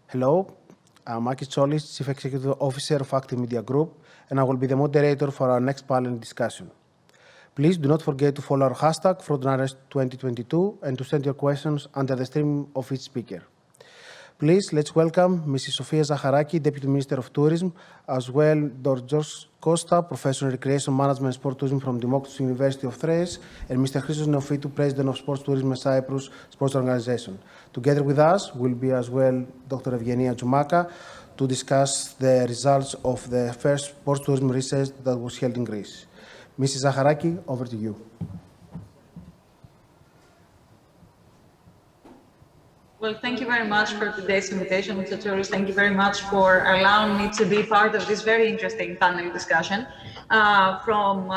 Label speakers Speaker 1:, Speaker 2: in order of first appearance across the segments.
Speaker 1: Hello, I'm Akis Cholis, Chief Executive Officer of Active Media Group, and I will be the moderator for our next panel discussion. Please do not forget to follow our hashtag FrontRunners2022 and to send your questions under the stream of each speaker. Please, let's welcome Mrs. Sofia Zacharaki, Deputy Minister of Tourism, as well Dr. Kosta, Professor in Recreation Management and Sport Tourism from Democritus University of Thrace, and Mr. Christos Neophytou, President of Sports Tourism in Cyprus Sports Organization. Together with us will be as well Dr. EUGENIA TZOUMAKA to discuss the results of the first sports tourism research that was held in Greece. Mrs. Zacharaki, over to you.
Speaker 2: Well, thank you very much for today's invitation, Mr. Cholis. Thank you very much for allowing me to be part of this very interesting panel discussion. From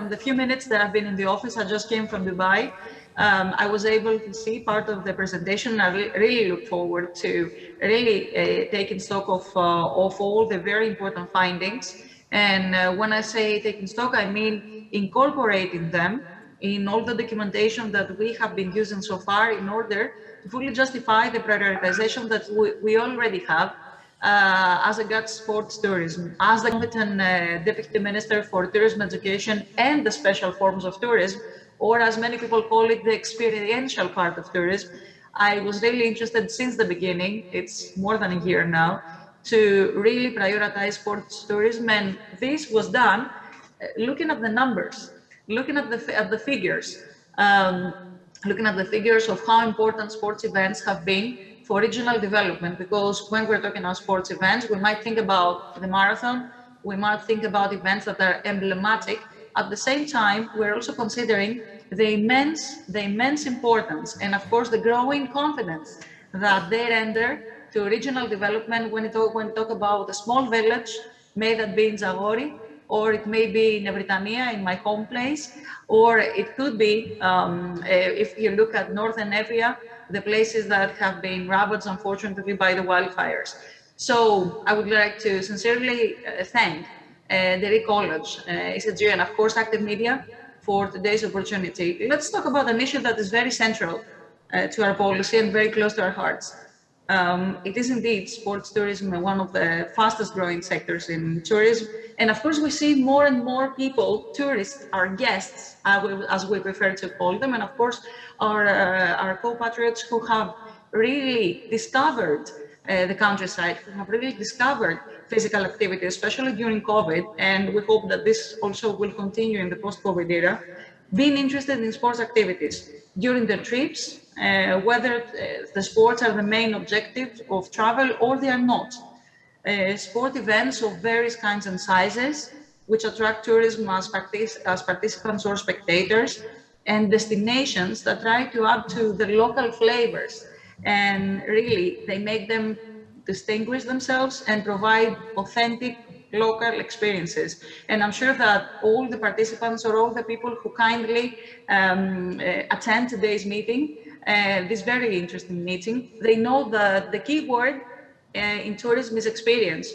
Speaker 2: the few minutes that I've been in the office, I just came from Dubai. I was able to see part of the presentation. I really look forward to really taking stock of all the very important findings. And when I say taking stock, I mean incorporating them in all the documentation that we have been using so far in order to fully justify the prioritization that we already have as regards sports tourism. As the competent Deputy Minister for Tourism Education and the special forms of tourism, or as many people call it, the experiential part of tourism, I was really interested since the beginning, it's more than a year now, to really prioritize sports tourism. And this was done looking at the numbers, looking at the figures, looking at the figures of how important sports events have been for regional development. Because when we're talking about sports events, we might think about the marathon, we might think about events that are emblematic. At the same time, we're also considering the immense importance and, of course, the growing confidence that they render to regional development when we talk about a small village, may that be in Zagori, or it may be in Britannia, in my home place, or it could be, if you look at northern area, the places that have been ravaged, unfortunately, by the wildfires. So I would like to sincerely thank the RE College, ECG, and of course, Active Media for today's opportunity. Let's talk about an issue that is very central to our policy and very close to our hearts. It is indeed sports tourism, one of the fastest growing sectors in tourism. And of course, we see more and more people, tourists, our guests, as we prefer to call them, and of course, our compatriots who have really discovered the countryside, who have really discovered physical activity, especially during COVID, and we hope that this also will continue in the post-COVID era, being interested in sports activities during their trips, whether the sports are the main objective of travel or they are not. Sport events of various kinds and sizes, which attract tourism as participants or spectators, and destinations that try to add to the local flavors. And really, they make them distinguish themselves and provide authentic local experiences. And I'm sure that all the participants or all the people who kindly attend today's meeting, this very interesting meeting, they know that the key word in tourism is experience.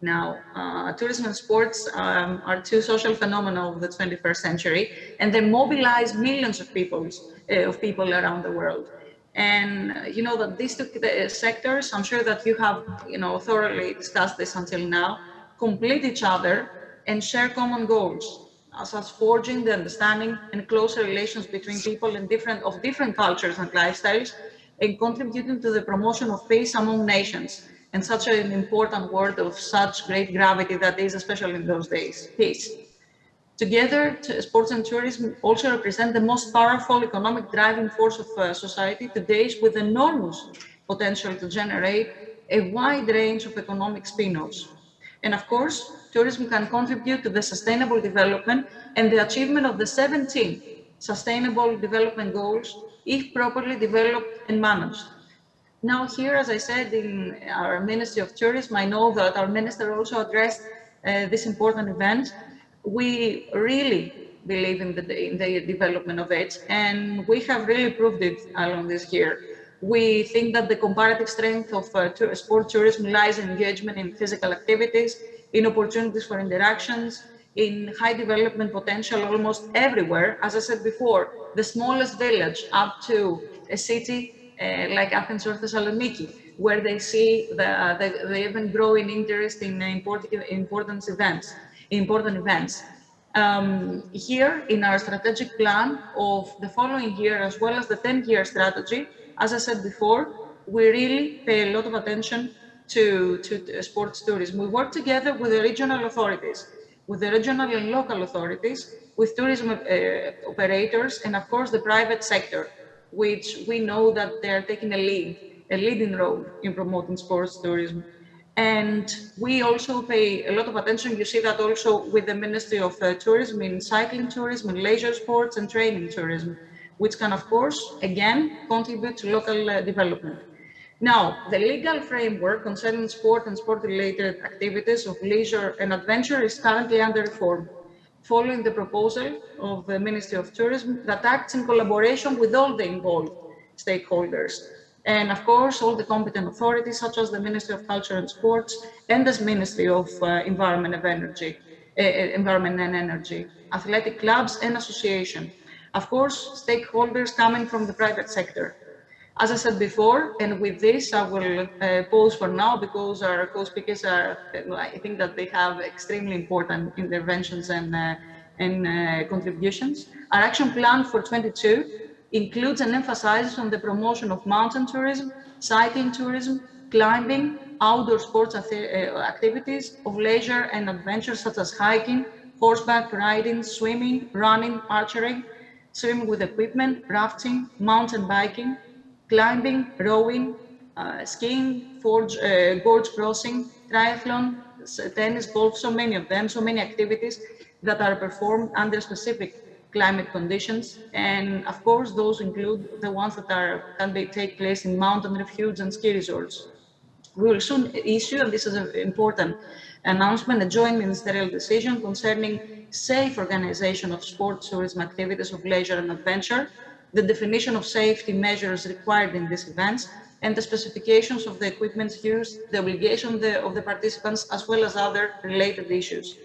Speaker 2: Now, tourism and sports are two social phenomena of the 21st century, and they mobilize millions of people around the world. And you know that these two sectors, I'm sure that you have thoroughly discussed this until now, complete each other and share common goals, as forging the understanding and closer relations between people of different cultures and lifestyles, and contributing to the promotion of peace among nations, and such an important word of such great gravity that is, especially in those days, peace. Together, sports and tourism also represent the most powerful economic driving force of society today, with enormous potential to generate a wide range of economic spin-offs. And of course, tourism can contribute to the sustainable development and the achievement of the 17 Sustainable Development Goals if properly developed and managed. Now here, as I said, in our Ministry of Tourism, I know that our Minister also addressed this important event. We really believe in the development of it, and we have really proved it along this year. We think that the comparative strength of sport tourism lies in engagement in physical activities, in opportunities for interactions, in high development potential almost everywhere. As I said before, the smallest village up to a city like Athens or Thessaloniki. where they see the even growing interest in important events. Here in our strategic plan of the following year, as well as the 10-year strategy, as I said before, we really pay a lot of attention to sports tourism. We work together with the regional authorities, with the regional and local authorities, with tourism operators, and of course the private sector, which we know that they are taking a leading role in promoting sports tourism. And we also pay a lot of attention, you see that also with the Ministry of Tourism in cycling tourism, in leisure sports and training tourism, which can, of course, again, contribute to local development. Now, the legal framework concerning sport and sport-related activities of leisure and adventure is currently under reform, following the proposal of the Ministry of Tourism that acts in collaboration with all the involved stakeholders. And of course, all the competent authorities, such as the Ministry of Culture and Sports and the Ministry of Environment and Energy, athletic clubs and associations. Of course, stakeholders coming from the private sector. As I said before, and with this, I will pause for now because our co-speakers are, I think that they have extremely important interventions and contributions. Our action plan for 22 includes and emphasizes on the promotion of mountain tourism, cycling tourism, climbing, outdoor sports activities of leisure and adventure such as hiking, horseback riding, swimming, running, archery, swimming with equipment, rafting, mountain biking, climbing, rowing, skiing, gorge crossing, triathlon, tennis, golf, so many of them, so many activities that are performed under specific climate conditions. And of course, those include the ones that take place in mountain refuge and ski resorts. We will soon issue, and this is an important announcement, a joint ministerial decision concerning safe organization of sports tourism activities of leisure and adventure, the definition of safety measures required in these events, and the specifications of the equipment used, the obligation of the participants, as well as other related issues.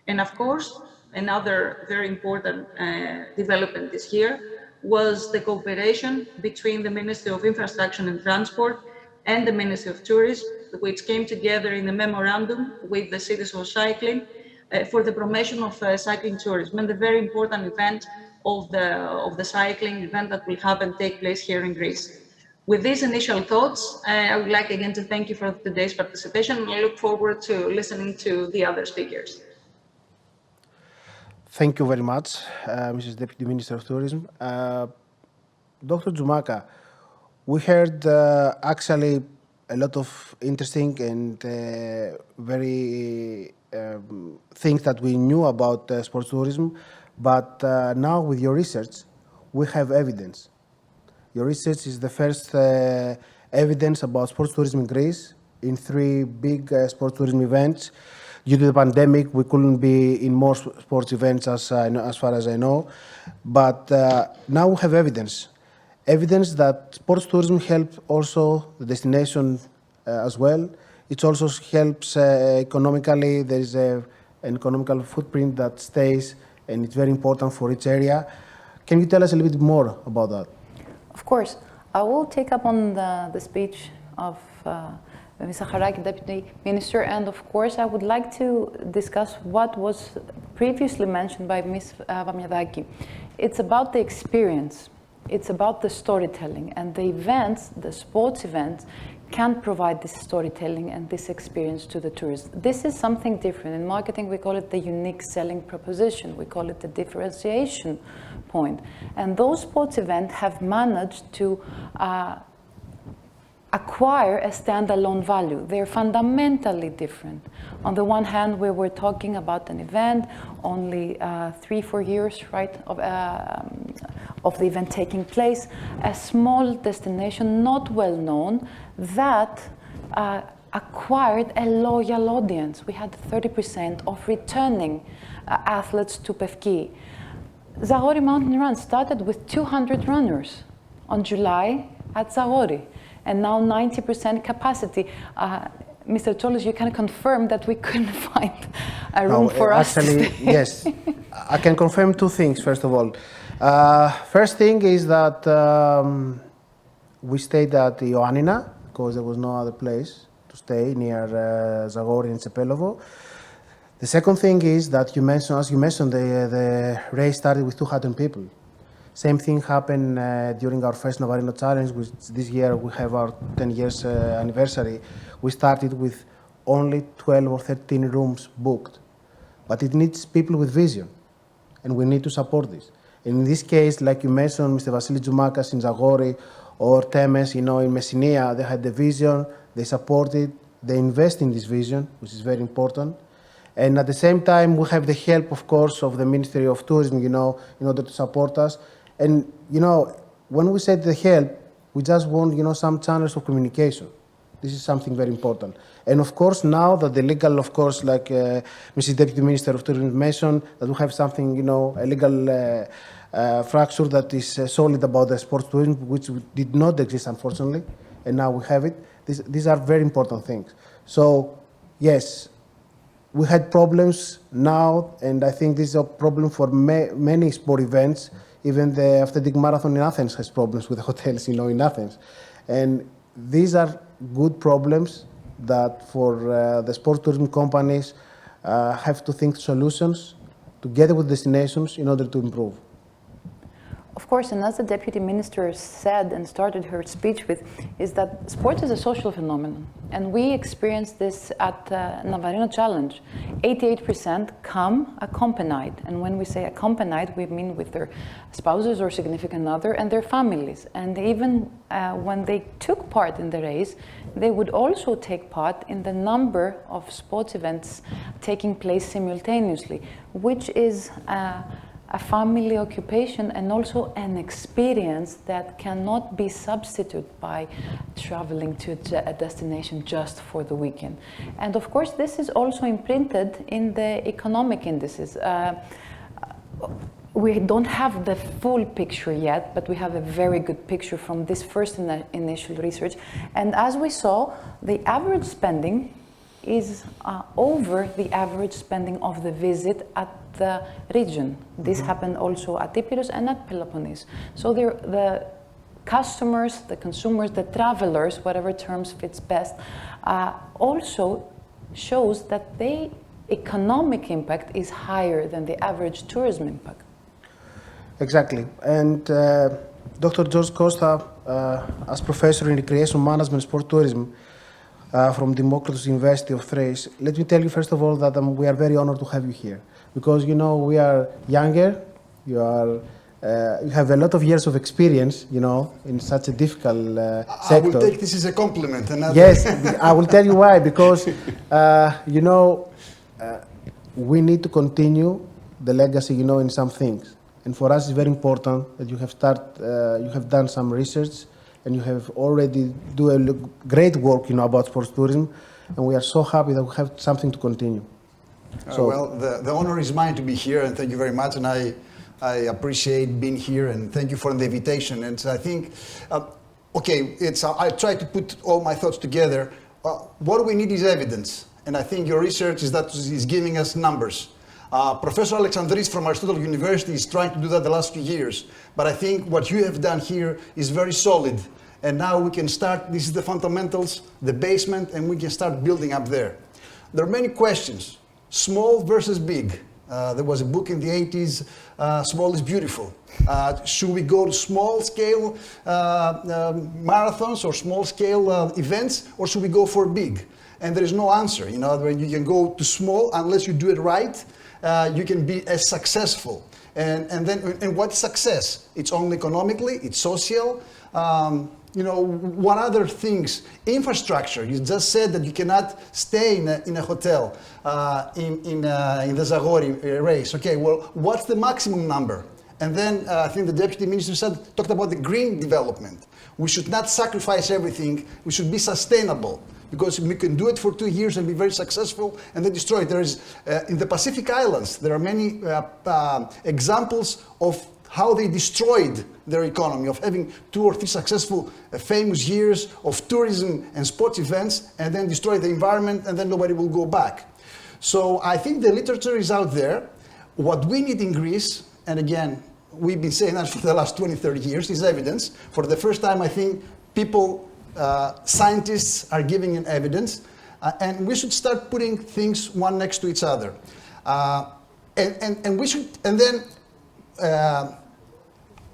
Speaker 2: And of course, another very important development this year was the cooperation between the Ministry of Infrastructure and Transport and the Ministry of Tourism, which came together in a memorandum with the cities of cycling for the promotion of cycling tourism, and the very important event of the cycling event that will happen take place here in Greece. With these initial thoughts, I would like again to thank you for today's participation, and I look forward to listening to the other speakers.
Speaker 1: Thank you very much, Mrs. Deputy Minister of Tourism. Dr. TZOUMAKA, we heard actually a lot of interesting and very things that we knew about sports tourism, but now with your research, we have evidence. Your research is the first evidence about sports tourism in Greece in 3 big sports tourism events. Due to the pandemic, we couldn't be in more sports events as far as I know, but now we have evidence that sports tourism helps also the destination as well. It also helps economically. There is an economical footprint that stays, and it's very important for each area. Can you tell us a little bit more about that?
Speaker 3: Of course. I will take up on the speech of Ms. Zacharaki, Deputy Minister, and of course I would like to discuss what was previously mentioned by Ms. Vamiadaki. It's about the experience, it's about the storytelling, and the events, the sports events, can provide this storytelling and this experience to the tourists. This is something different. In marketing, we call it the unique selling proposition. We call it the differentiation point. And those sports events have managed to acquire a standalone value. They're fundamentally different. On the one hand, we were talking about an event, only 3-4 years, right, of the event taking place, a small destination, not well known, that acquired a loyal audience. We had 30% of returning athletes to Pevki. Zagori Mountain Run started with 200 runners on July at Zagori, and now 90% capacity. Mr. Tzolis, you can confirm that we couldn't find a room for us to stay.
Speaker 1: Yes, I can confirm 2 things, first of all. First thing is that we stayed at EUGENIA, because there was no other place to stay near Zagori and Cepelovo. The second thing is that you mentioned, as you mentioned, the race started with 200 people. Same thing happened during our first Navarino Challenge, which this year we have our 10 years anniversary. We started with only 12 or 13 rooms booked. But it needs people with vision, and we need to support this. In this case, like you mentioned, Mr. Vasilis Tzoumakas in Zagori or Temes, in Messinia, they had the vision, they supported, they invest in this vision, which is very important. And at the same time, we have the help, of course, of the Ministry of Tourism, in order to support us. And, when we said the help, we just want, some channels of communication. This is something very important. And of course, now that the legal, of course, like Mrs. Deputy Minister of Tourism mentioned, that we have something, a legal fracture that is solid about the sports tourism, which did not exist, unfortunately, and now we have it. These are very important things. So, yes, we had problems now, and I think this is a problem for many sport events. Even the Athletic Marathon in Athens has problems with the hotels, in Athens. And these are good problems that for the sport tourism companies have to think solutions together with destinations in order to improve.
Speaker 3: Of course, and as the Deputy Minister said and started her speech with, is that sport is a social phenomenon. And we experienced this at Navarino Challenge. 88% come accompanied. And when we say accompanied, we mean with their spouses or significant other and their families. And even when they took part in the race, they would also take part in the number of sports events taking place simultaneously, which is a family occupation and also an experience that cannot be substituted by traveling to a destination just for the weekend. And of course, this is also imprinted in the economic indices. We don't have the full picture yet, but we have a very good picture from this first initial research. And as we saw, the average spending is over the average spending of the visit at the region. This happened also at Epirus and at Peloponnese. So the customers, the consumers, the travelers, whatever terms fits best, also shows that the economic impact is higher than the average tourism impact.
Speaker 1: Exactly. And Dr. George Kosta, as professor in recreation management, sport tourism, from Democritus University of Thrace. Let me tell you first of all that we are very honored to have you here because we are younger. You have a lot of years of experience, in such a difficult sector.
Speaker 4: I will take this as a compliment.
Speaker 1: Yes, I will tell you why. Because we need to continue the legacy, in some things. And for us, it's very important that you have done some research. And you have already do a great work, about sports tourism, and we are so happy that we have something to continue.
Speaker 4: Well, the honor is mine to be here, and thank you very much. And I appreciate being here, and thank you for the invitation. And I think, I try to put all my thoughts together. What we need is evidence, and I think your research is giving us numbers. Professor Alexandris from Aristotle University is trying to do that the last few years. But I think what you have done here is very solid. And now we can start, this is the fundamentals, the basement, and we can start building up there. There are many questions, small versus big. There was a book in the 80s, Small is Beautiful. Should we go to small scale marathons or small scale events, or should we go for big? And there is no answer. When you can go to small, unless you do it right, you can be as successful. And what's success? It's only economically, it's social. What other things? Infrastructure. You just said that you cannot stay in a hotel in the Zagori race. Okay, well, what's the maximum number? And then I think the Deputy Minister talked about the green development. We should not sacrifice everything. We should be sustainable. Because we can do it for 2 years and be very successful and then destroy it. There is, in the Pacific Islands, there are many examples of how they destroyed their economy, of having 2 or 3 successful, famous years of tourism and sports events, and then destroy the environment, and then nobody will go back. So I think the literature is out there. What we need in Greece, and again, we've been saying that for the last 20, 30 years, is evidence. For the first time, I think people scientists are giving in evidence, and we should start putting things one next to each other. And then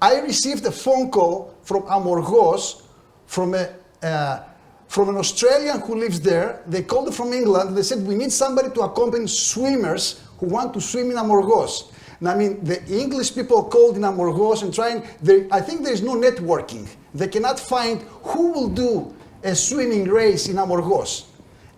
Speaker 4: I received a phone call from Amorgos, from an Australian who lives there. They called from England. They said, we need somebody to accompany swimmers who want to swim in Amorgos. And I mean, the English people called in Amorgos and I think there is no networking. They cannot find who will do a swimming race in Amorgos.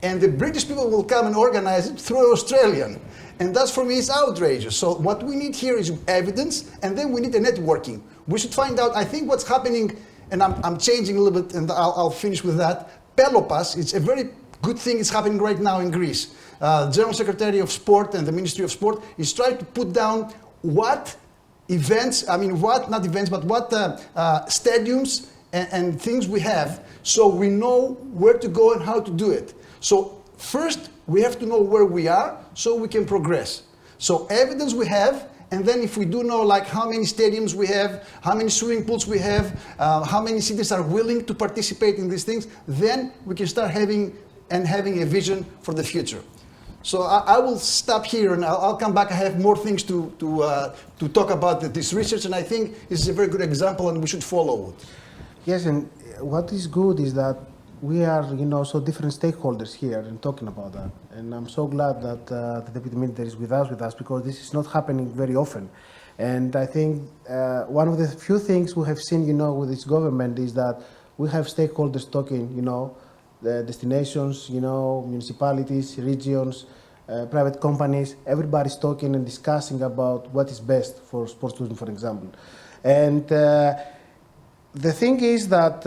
Speaker 4: And the British people will come and organize it through an Australian. And that for me is outrageous. So what we need here is evidence, and then we need a networking. We should find out, I think what's happening, and I'm changing a little bit, and I'll finish with that. Pelopas, it's a very good thing is happening right now in Greece. General Secretary of Sport and the Ministry of Sport is trying to put down what events, what stadiums and things we have, so we know where to go and how to do it. So first, we have to know where we are so we can progress. So evidence we have, and then if we do know like how many stadiums we have, how many swimming pools we have, how many cities are willing to participate in these things, then we can start having a vision for the future. So I will stop here and I'll come back. I have more things to talk about this research, and I think this is a very good example and we should follow it.
Speaker 1: Yes, and what is good is that we are, so different stakeholders here and talking about that. And I'm so glad that the Deputy Minister is with us because this is not happening very often. And I think one of the few things we have seen, with this government is that we have stakeholders talking, the destinations, municipalities, regions, private companies, everybody's talking and discussing about what is best for sports tourism, for example. And the thing is that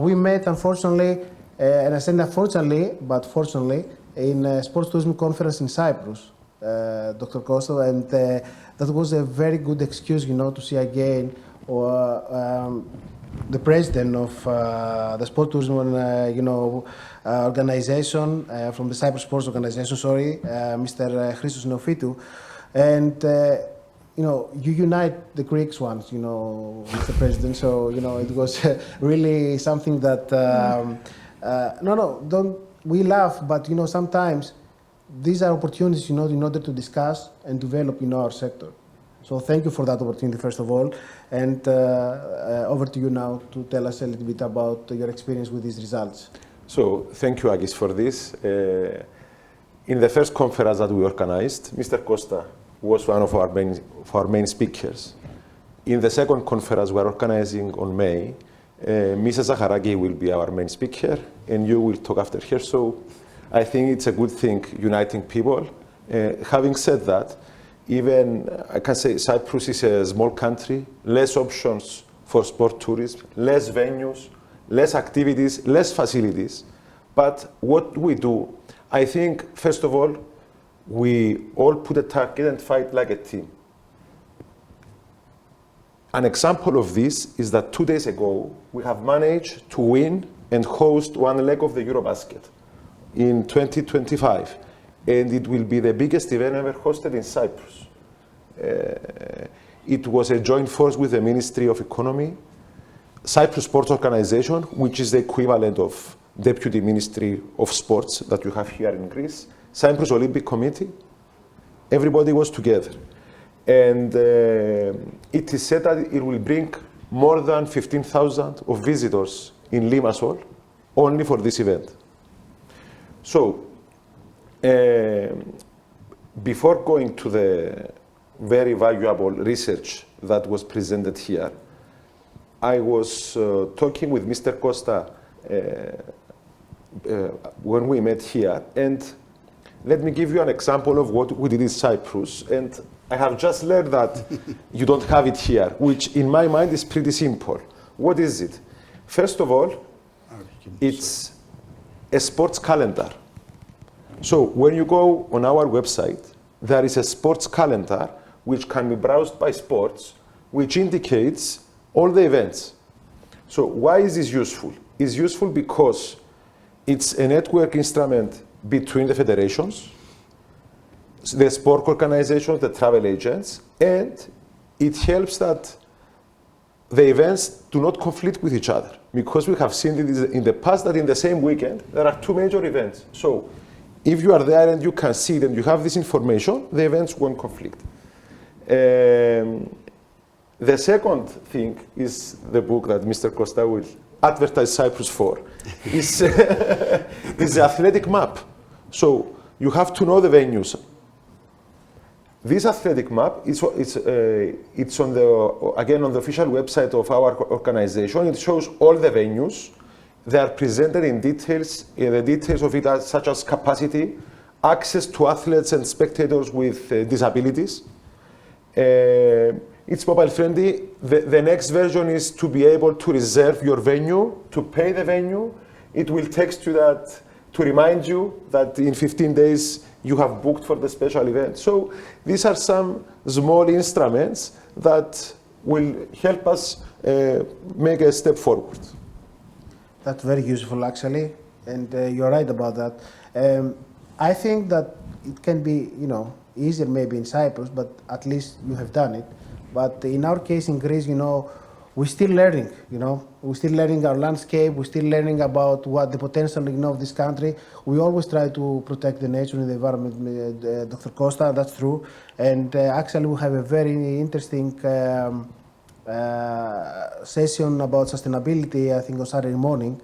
Speaker 1: we met, unfortunately, and I said unfortunately, but fortunately, in a sports tourism conference in Cyprus, Dr. Kosta, and that was a very good excuse, to see again the president of the sport tourism, organization from the Cyprus Sports Organization, Mr. Christos Neophytou, and you unite the Greeks ones, Mr. President. So it was really something that we laugh, but sometimes these are opportunities, in order to discuss and develop, our sector. So thank you for that opportunity, first of all, and over to you now to tell us a little bit about your experience with these results.
Speaker 5: So thank you, Agis, for this. In the first conference that we organized, Mr. Kosta was one of our main speakers. In the second conference we're organizing on May, Mrs. Zacharaki will be our main speaker, and you will talk after her. So I think it's a good thing uniting people. Having said that, even I can say Cyprus is a small country, less options for sport tourism, less venues, less activities, less facilities. But what we do, I think, first of all, we all put a target and fight like a team. An example of this is that 2 days ago, we have managed to win and host one leg of the Eurobasket in 2025. And it will be the biggest event ever hosted in Cyprus. It was a joint force with the Ministry of Economy, Cyprus Sports Organization, which is the equivalent of Deputy Ministry of Sports that you have here in Greece, Cyprus Olympic Committee. Everybody was together. And it is said that it will bring more than 15,000 of visitors in Limassol only for this event. So, before going to the very valuable research that was presented here, I was talking with Mr. Kosta when we met here, and let me give you an example of what we did in Cyprus. And I have just learned that you don't have it here, which in my mind is pretty simple. What is it? First of all, it's a sports calendar. So when you go on our website, there is a sports calendar which can be browsed by sports, which indicates all the events. So why is this useful? It's useful because it's a network instrument between the federations, the sport organizations, the travel agents, and it helps that the events do not conflict with each other, because we have seen in the past that in the same weekend there are two major events. So if you are there and you can see it and you have this information, the events won't conflict. The second thing is the book that Mr. Kosta will advertise Cyprus for, is the athletic map. So you have to know the venues. This athletic map it's on the official website of our organization. It shows all the venues. They are presented in details, the details of it, such as capacity, access to athletes and spectators with disabilities. It's mobile friendly. The next version is to be able to reserve your venue, to pay the venue. It will text you that to remind you that in 15 days you have booked for the special event. So these are some small instruments that will help us make a step forward.
Speaker 1: That's very useful, actually, and you're right about that. I think that it can be, easier maybe in Cyprus, but at least you have done it. But in our case in Greece, we're still learning, We're still learning our landscape. We're still learning about what the potential, of this country. We always try to protect the nature and the environment, Dr. Kosta, that's true. And actually, we have a very interesting session about sustainability, I think, on Saturday morning.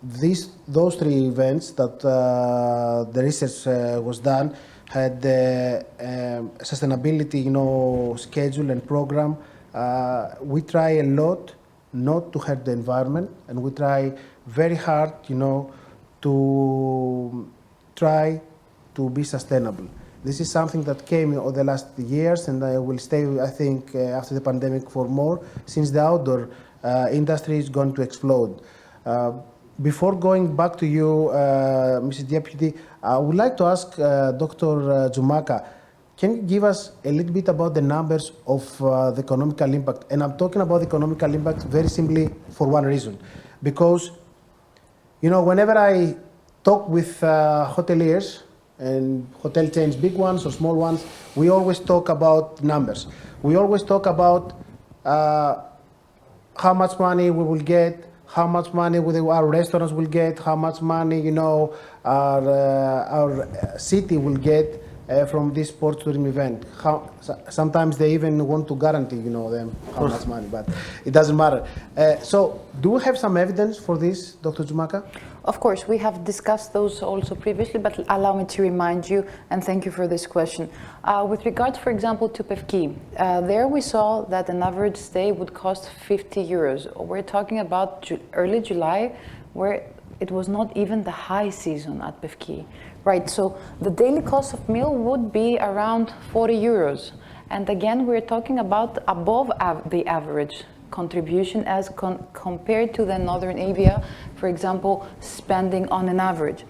Speaker 1: Those three events that the research was done had sustainability, schedule and program. We try a lot not to hurt the environment, and we try very hard, to try to be sustainable. This is something that came over the last years, and will stay, I think, after the pandemic for more, since the outdoor industry is going to explode. Before going back to you, Mrs. Deputy, I would like to ask Dr. TZOUMAKA, can you give us a little bit about the numbers of the economical impact? And I'm talking about the economical impact very simply for one reason. Because, whenever I talk with hoteliers and hotel chains, big ones or small ones, we always talk about numbers. We always talk about how much money we will get, how much money our restaurants will get, how much money, our city will get from this sports tourism event. Sometimes they even want to guarantee, them how much money, but it doesn't matter. So do we have some evidence for this, Dr. TZOUMAKA?
Speaker 3: Of course, we have discussed those also previously, but allow me to remind you, and thank you for this question. With regards, for example, to Pevki, there we saw that an average stay would cost 50 euros. We're talking about early July, where it was not even the high season at Pevki. Right, so the daily cost of meal would be around 40 euros. And again, we're talking about above the average contribution as compared to the Northern Avia, for example, spending on an average.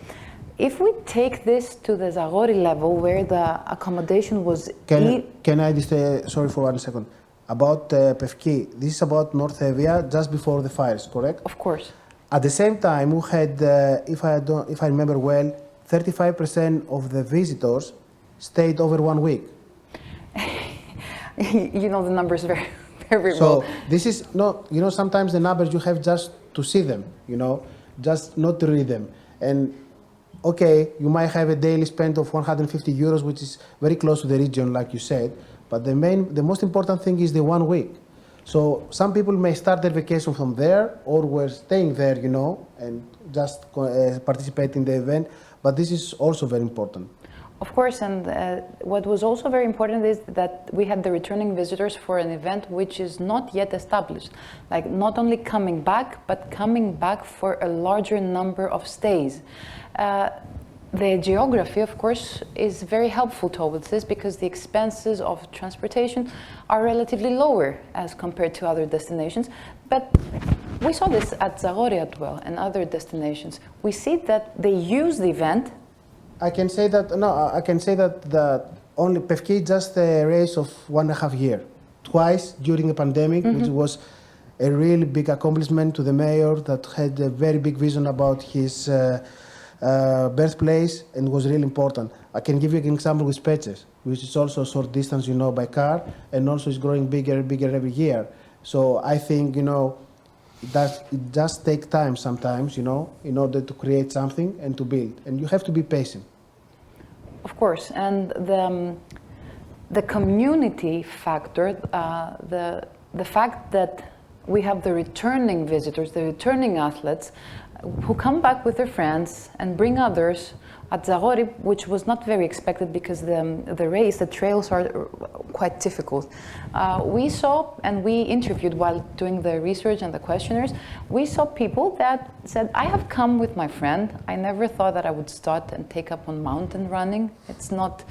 Speaker 3: If we take this to the Zagori level, where the accommodation was...
Speaker 1: Can I just say, sorry for 1 second, about Pevki, this is about North Avia just before the fires, correct?
Speaker 3: Of course.
Speaker 1: At the same time, we had, if I remember well, 35% of the visitors stayed over 1 week.
Speaker 3: You know the numbers very, very well.
Speaker 1: So this is not, sometimes the numbers you have just to see them, just not to read them. And okay, you might have a daily spend of 150 euros, which is very close to the region, like you said. But the most important thing is the 1 week. So some people may start their vacation from there, or were staying there, and just participate in the event. But this is also very important.
Speaker 3: Of course, and what was also very important is that we had the returning visitors for an event which is not yet established. Like not only coming back, but coming back for a larger number of stays. The geography, of course, is very helpful towards this because the expenses of transportation are relatively lower as compared to other destinations. But we saw this at Zagori as well and other destinations. We see that they use the event.
Speaker 1: I can say that only Pevki just a race of 1.5 years. Twice during the pandemic, which was a really big accomplishment to the mayor that had a very big vision about his birthplace, and it was really important. I can give you an example with Spetses, which is also a short distance, by car, and also is growing bigger and bigger every year. So I think, it just takes time sometimes, in order to create something and to build. And you have to be patient.
Speaker 3: Of course, and the community factor, the fact that we have the returning visitors, the returning athletes, who come back with their friends and bring others at Zagori, which was not very expected because the trails are quite difficult. We saw, and we interviewed while doing the research and the questionnaires, we saw people that said, I have come with my friend. I never thought that I would start and take up on mountain running. It's not,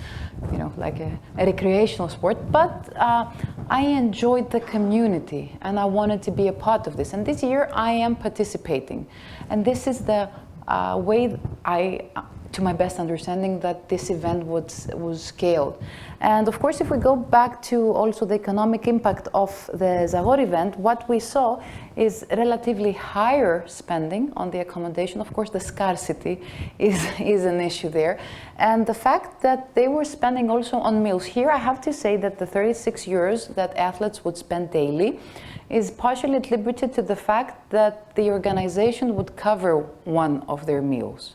Speaker 3: like a recreational sport, but I enjoyed the community and I wanted to be a part of this. And this year I am participating. And this is the way to my best understanding, that this event was scaled. And of course, if we go back to also the economic impact of the Zagori event, what we saw is relatively higher spending on the accommodation. Of course, the scarcity is an issue there. And the fact that they were spending also on meals. Here, I have to say that the 36 euros that athletes would spend daily is partially attributed to the fact that the organization would cover one of their meals.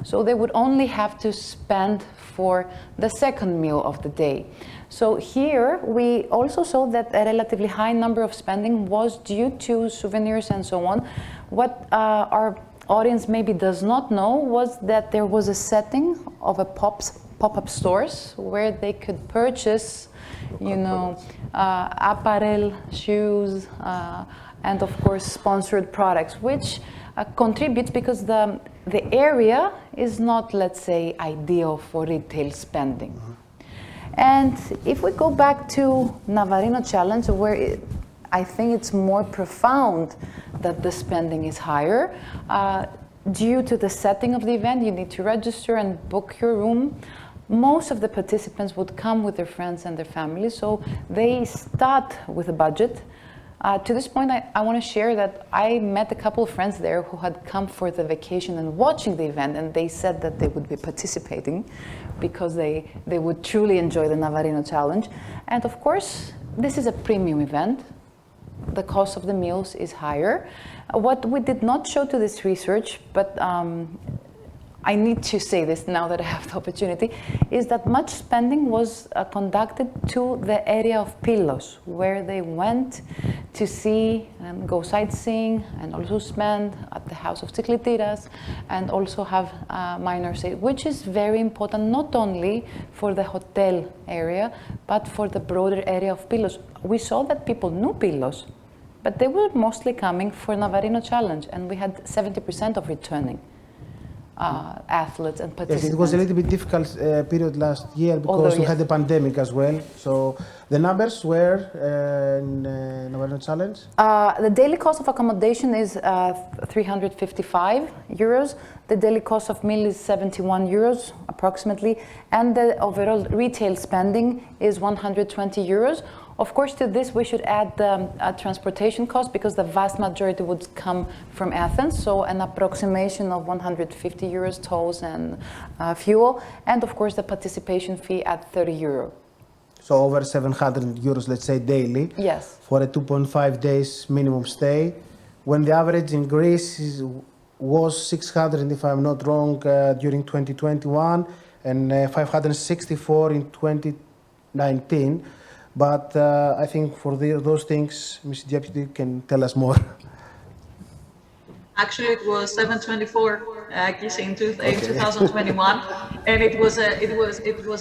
Speaker 3: So they would only have to spend for the second meal of the day. So here we also saw that a relatively high number of spending was due to souvenirs and so on. What our audience maybe does not know was that there was a setting of a pop-up stores where they could purchase, apparel, shoes, and of course sponsored products, which contributes because the area is not, let's say, ideal for retail spending. And if we go back to Navarino Challenge, where I think it's more profound that the spending is higher, due to the setting of the event, you need to register and book your room. Most of the participants would come with their friends and their families, so they start with a budget. To this point, I want to share that I met a couple of friends there who had come for the vacation and watching the event, and they said that they would be participating because they would truly enjoy the Navarino Challenge. And of course, this is a premium event. The cost of the meals is higher. What we did not show to this research, but I need to say this now that I have the opportunity, is that much spending was conducted to the area of Pylos, where they went to see and go sightseeing and also spend at the house of Tziklitiras and also have minor stay, which is very important not only for the hotel area, but for the broader area of Pylos. We saw that people knew Pylos, but they were mostly coming for Navarino Challenge, and we had 70% of returning athletes and participants.
Speaker 1: Yes, it was a little bit difficult period last year because we had the pandemic as well. So the numbers were in Navarino Challenge?
Speaker 3: The daily cost of accommodation is 355 euros. The daily cost of meal is 71 euros approximately. And the overall retail spending is 120 euros. Of course, to this we should add the transportation cost because the vast majority would come from Athens, so an approximation of 150 euros tolls and fuel, and of course the participation fee at 30 euro.
Speaker 1: So over 700 euros, let's say, daily.
Speaker 3: Yes.
Speaker 1: For a 2.5 days minimum stay, when the average in Greece was 600, if I'm not wrong, during 2021, and 564 in 2019. But I think for those things, Mr. Deputy can tell us more.
Speaker 2: Actually, it was 724 in 2021, and it was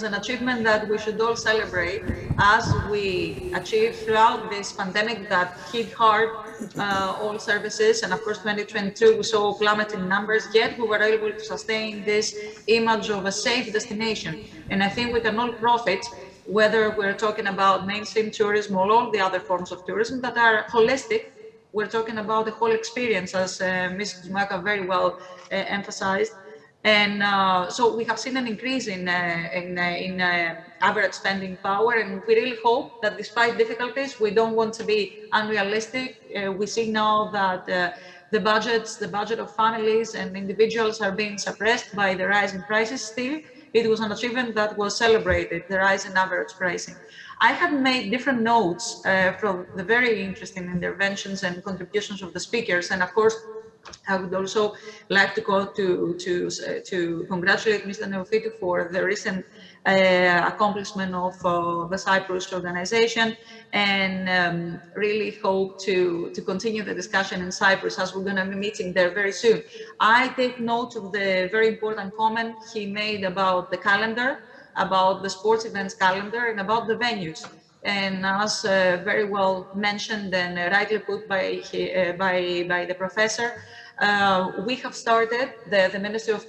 Speaker 2: an achievement that we should all celebrate as we achieved throughout this pandemic that hit hard all services. And of course, 2022 we saw plummeting numbers. Yet we were able to sustain this image of a safe destination, and I think we can all profit. Whether we're talking about mainstream tourism or all the other forms of tourism that are holistic, we're talking about the whole experience, as Ms. TZOUMAKA very well emphasized. And so we have seen an increase in average spending power, and we really hope that despite difficulties, we don't want to be unrealistic. We see now that the budget of families and individuals are being suppressed by the rise in prices still. It was an achievement that was celebrated, the rise in average pricing. I have made different notes from the very interesting interventions and contributions of the speakers, and of course, I would also like to congratulate Mr. Neophytou for the recent accomplishment of the Cyprus organization, and really hope to continue the discussion in Cyprus, as we're going to be meeting there very soon. I take note of the very important comment he made about the calendar, about the sports events calendar, and about the venues. And as very well mentioned and rightly put by the professor, we have started, the Ministry of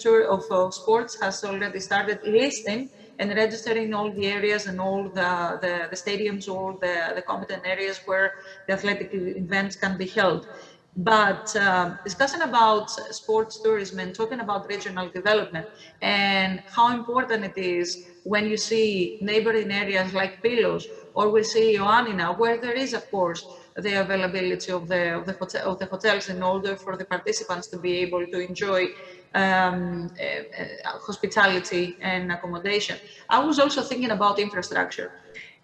Speaker 2: Sports has already started listing and registering all the areas and all the stadiums, all the competent areas where the athletic events can be held. But discussing about sports tourism and talking about regional development and how important it is when you see neighboring areas like Pylos, or we see Ioannina, where there is, of course, the availability of the hotels in order for the participants to be able to enjoy hospitality and accommodation. I was also thinking about infrastructure.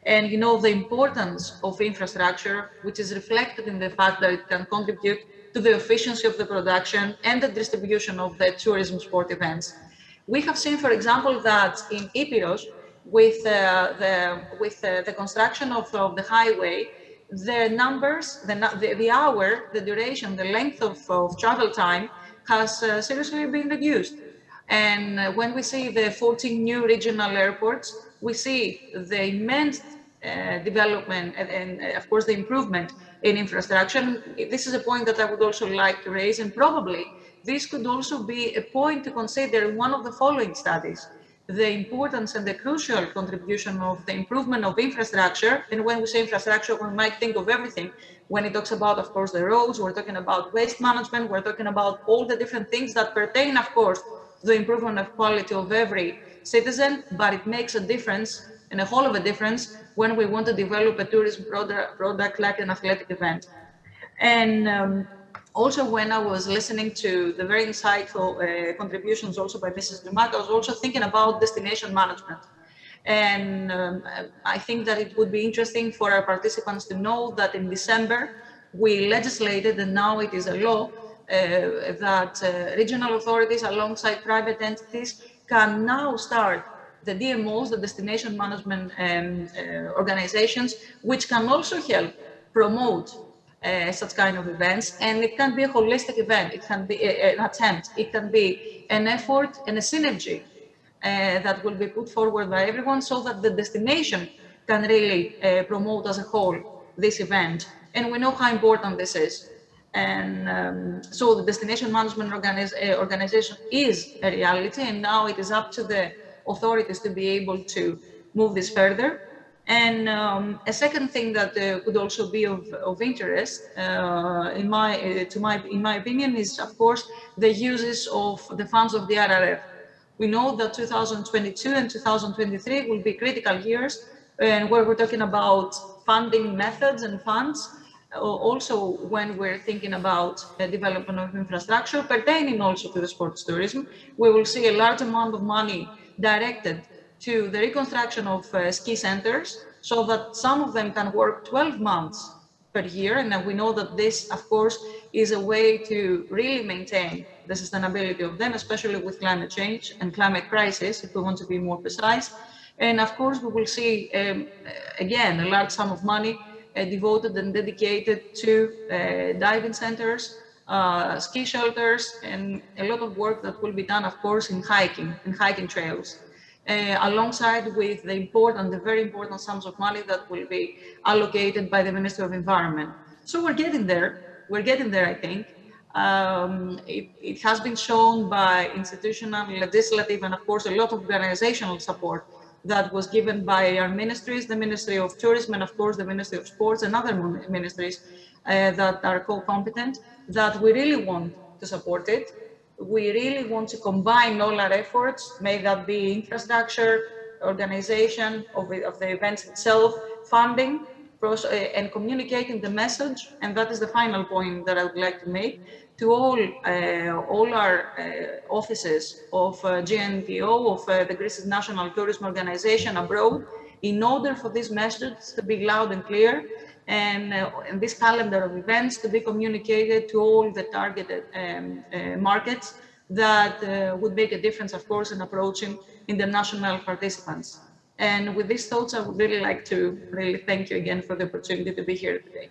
Speaker 2: And you know, the importance of infrastructure, which is reflected in the fact that it can contribute to the efficiency of the production and the distribution of the tourism sport events. We have seen, for example, that in Epirus, with the construction of the highway, the numbers, the hour, the duration, the length of travel time has seriously been reduced. And when we see the 14 new regional airports, we see the immense development and of course, the improvement in infrastructure. This is a point that I would also like to raise, and probably this could also be a point to consider in one of the following studies: the importance and the crucial contribution of the improvement of infrastructure. And when we say infrastructure, we might think of everything. When it talks about, of course, the roads, we're talking about waste management, we're talking about all the different things that pertain, of course, to the improvement of quality of every citizen, but it makes a difference, and a whole of a difference, when we want to develop a tourism product like an athletic event. And also, when I was listening to the very insightful contributions also by Mrs. TZOUMAKA, I was also thinking about destination management. And I think that it would be interesting for our participants to know that in December, we legislated, and now it is a law, that regional authorities alongside private entities can now start the DMOs, the destination management organizations, which can also help promote such kind of events. And it can be a holistic event, it can be an attempt, it can be an effort and a synergy that will be put forward by everyone, so that the destination can really promote as a whole this event. And we know how important this is. And so the destination management organization is a reality, and now it is up to the authorities to be able to move this further. And a second thing that could also be of interest, in my opinion, is of course the uses of the funds of the RRF. We know that 2022 and 2023 will be critical years, and where we're talking about funding methods and funds. Also, when we're thinking about the development of infrastructure pertaining also to the sports tourism, we will see a large amount of money directed to the reconstruction of ski centers, so that some of them can work 12 months per year. And we know that this, of course, is a way to really maintain the sustainability of them, especially with climate change and climate crisis, if we want to be more precise. And of course, we will see, again, a large sum of money devoted and dedicated to diving centers, ski shelters, and a lot of work that will be done, of course, in hiking trails, alongside with the very important sums of money that will be allocated by the Ministry of Environment. So we're getting there, I think. It has been shown by institutional, legislative, and of course, a lot of organizational support that was given by our ministries, the Ministry of Tourism, and of course the Ministry of Sports, and other ministries that are co-competent, that we really want to support it. We really want to combine all our efforts, may that be infrastructure, organization of the events itself, funding, and communicating the message. And that is the final point that I would like to make, to all our offices of GNTO, of the Greece's National Tourism Organization abroad, in order for these messages to be loud and clear, and this calendar of events to be communicated to all the targeted markets that would make a difference, of course, in approaching international participants. And with these thoughts, I would really like to really thank you again for the opportunity to be here today.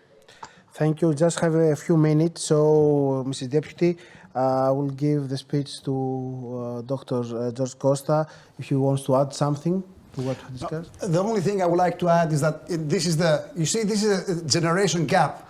Speaker 1: Thank you. Just have a few minutes. So, Mrs. Deputy, I will give the speech to Dr. George Kosta if he wants to add something to what we discussed.
Speaker 4: The only thing I would like to add is that this is a generation gap.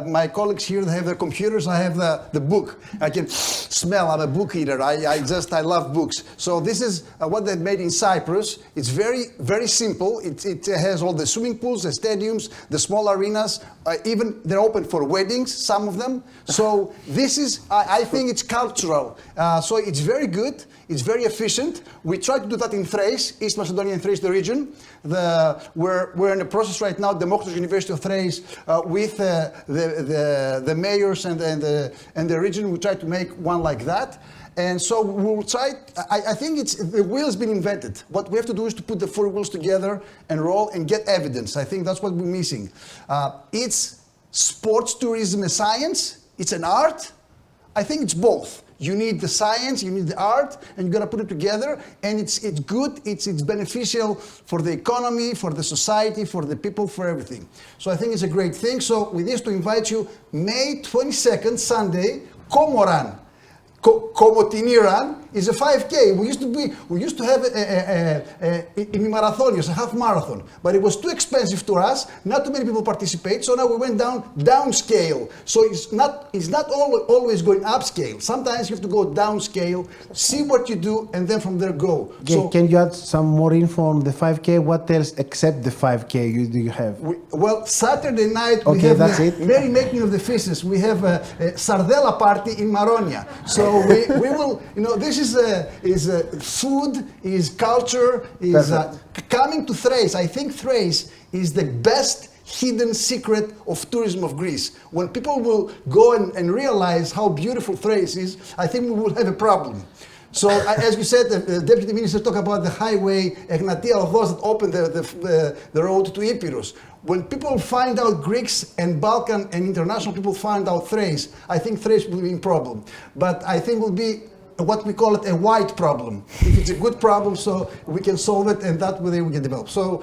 Speaker 4: My colleagues here, they have their computers, I have the book. I can smell, I'm a book eater. I love books. So this is what they made in Cyprus. It's very, very simple. It has all the swimming pools, the stadiums, the small arenas, even they're open for weddings, some of them. So this is, I think it's cultural. So it's very good. It's very efficient. We try to do that in Thrace, East Macedonia and Thrace, the region. We're in the process right now, Democritus University of Thrace, with the mayors and the region. We try to make one like that. And so we'll try, I think the wheel's been invented. What we have to do is to put the four wheels together and roll and get evidence. I think that's what we're missing. It's sports tourism and science. It's an art. I think it's both. You need the science, you need the art, and you got to put it together. And it's good, it's beneficial for the economy, for the society, for the people, for everything. So I think it's a great thing. So we need to invite you May 22nd, Sunday, Komoran. Komotiniran is a 5K. We used to have a marathonians, a half marathon, but it was too expensive to us. Not too many people participate, so now we went downscale. So it's not always going upscale. Sometimes you have to go downscale, see what you do, and then from there go.
Speaker 1: So, can you add some more info on the 5K? What else except the 5K do you have?
Speaker 4: Well, Saturday night we have the merry making of the fishes. We have a Sardella party in Maronia. So we will, this is food, is culture, is coming to Thrace. I think Thrace is the best hidden secret of tourism of Greece. When people will go and realize how beautiful Thrace is, I think we will have a problem. So, as you said, the Deputy Minister talked about the highway, Egnatia Othos, that opened the road to Epirus. When people find out, Greeks and Balkan and international people find out Thrace, I think Thrace will be in problem. But I think will be what we call it a white problem. If it's a good problem, so we can solve it, and that way we can develop. So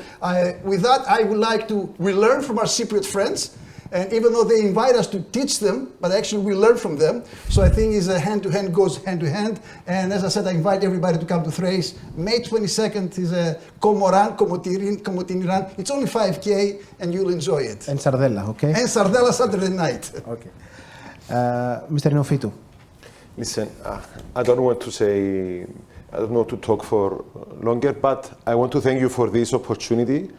Speaker 4: with that, I would like we learn from our Cypriot friends. And even though they invite us to teach them, but actually we learn from them. So I think is a hand-to-hand goes hand-to-hand. And as I said, I invite everybody to come to Thrace. May 22nd is a Komotiniran. It's only 5K and you'll enjoy it.
Speaker 1: And Sardella, okay?
Speaker 4: And Sardella Saturday night.
Speaker 1: Okay. Mr. Neophytou.
Speaker 5: Listen, I don't want to talk for longer, but I want to thank you for this opportunity.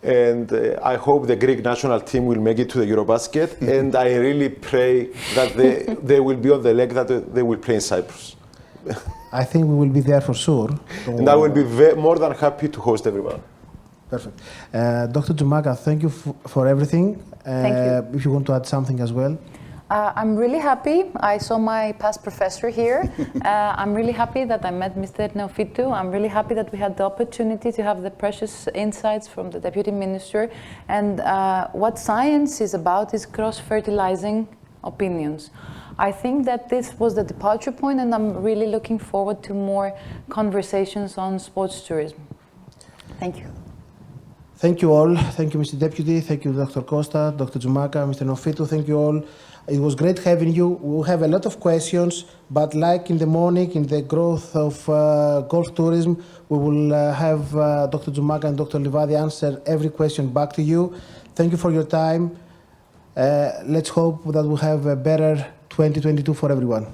Speaker 5: And I hope the Greek national team will make it to the Eurobasket. And I really pray that they will be on the leg that they will play in Cyprus.
Speaker 1: I think we will be there for sure.
Speaker 5: And I will be more than happy to host everyone.
Speaker 1: Perfect. Dr. TZOUMAKA, thank you for everything.
Speaker 3: Thank you.
Speaker 1: If you want to add something as well.
Speaker 3: I'm really happy. I saw my past professor here. I'm really happy that I met Mr. Neophytou. I'm really happy that we had the opportunity to have the precious insights from the Deputy Minister. And what science is about is cross-fertilizing opinions. I think that this was the departure point, and I'm really looking forward to more conversations on sports tourism. Thank you.
Speaker 1: Thank you all. Thank you, Mr. Deputy. Thank you, Dr. Kosta, Dr. TZOUMAKA, Mr. Neophytou. Thank you all. It was great having you. We'll have a lot of questions, but like in the morning, in the growth of golf tourism, we will have Dr. TZOUMAKA and Dr. Livadi answer every question back to you. Thank you for your time. Let's hope that we'll have a better 2022 for everyone.